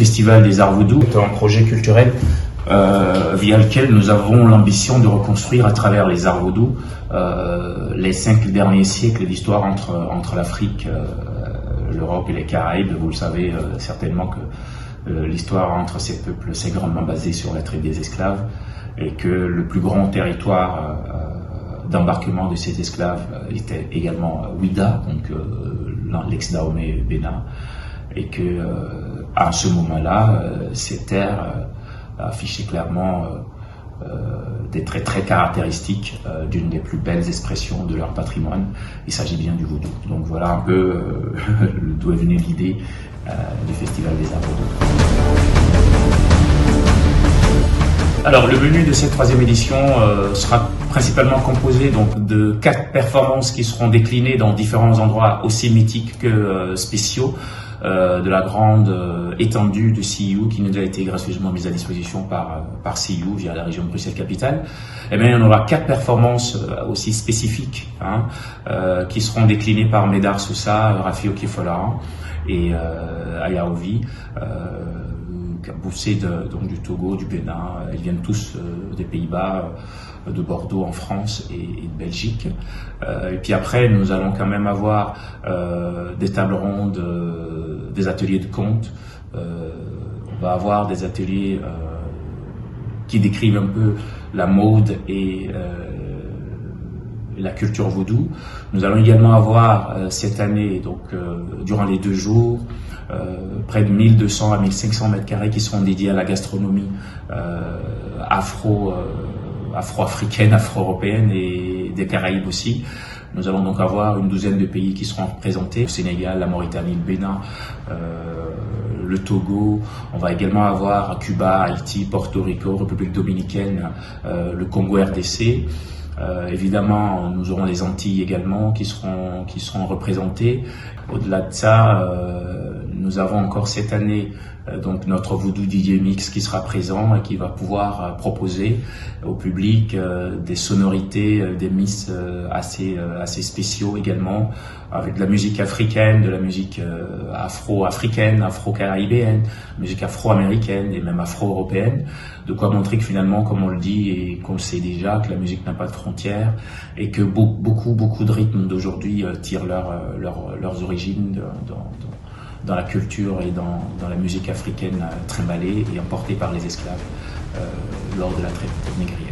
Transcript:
Festival des Arts Vaudou est un projet culturel via lequel nous avons l'ambition de reconstruire à travers les arts vaudous les 5 derniers siècles d'histoire entre l'Afrique, l'Europe et les Caraïbes. Vous le savez certainement que l'histoire entre ces peuples s'est grandement basée sur la traite des esclaves et que le plus grand territoire d'embarquement de ces esclaves était également Ouida, donc l'ex-Dahomey Bénin, et que à ce moment-là, ces terres affichaient clairement des traits très caractéristiques d'une des plus belles expressions de leur patrimoine. Il s'agit bien du vaudou. Donc voilà un peu d'où est venue l'idée du Festival des Arts Vaudou. Alors le menu de cette 3e édition sera principalement composé donc de 4 performances qui seront déclinées dans différents endroits aussi mythiques que spéciaux de la grande étendue de CIU qui nous a été gracieusement mise à disposition par CIU via la région Bruxelles-Capitale. Et bien, on aura 4 performances aussi spécifiques qui seront déclinées par Médard Sousa, Rafi Okefola et Ayaovi, poussés donc du Togo, du Bénin. Ils viennent tous des Pays-Bas, de Bordeaux en France et de Belgique. Et puis après, nous allons quand même avoir des tables rondes, des ateliers de contes. On va avoir des ateliers qui décrivent un peu la mode et la culture vaudou. Nous allons également avoir cette année, donc durant les 2 jours, près de 1200 à 1500 mètres carrés qui seront dédiés à la gastronomie afro-africaine, afro-européenne et des Caraïbes aussi. Nous allons donc avoir une douzaine de pays qui seront représentés, le Sénégal, la Mauritanie, le Bénin, le Togo. On va également avoir Cuba, Haïti, Porto Rico, République dominicaine, le Congo RDC. Évidemment, nous aurons les Antilles également qui seront représentées. Au-delà de ça, nous avons encore cette année donc notre Voodoo DJ Mix qui sera présent et qui va pouvoir proposer au public des sonorités, des mix assez spéciaux également, avec de la musique africaine, de la musique afro-africaine, afro-caribéenne, musique afro-américaine et même afro-européenne. De quoi montrer que finalement, comme on le dit et qu'on le sait déjà, que la musique n'a pas de frontières et que beaucoup de rythmes d'aujourd'hui tirent leurs origines dans la culture et dans la musique africaine trimballée et emportée par les esclaves lors de la traite négrière.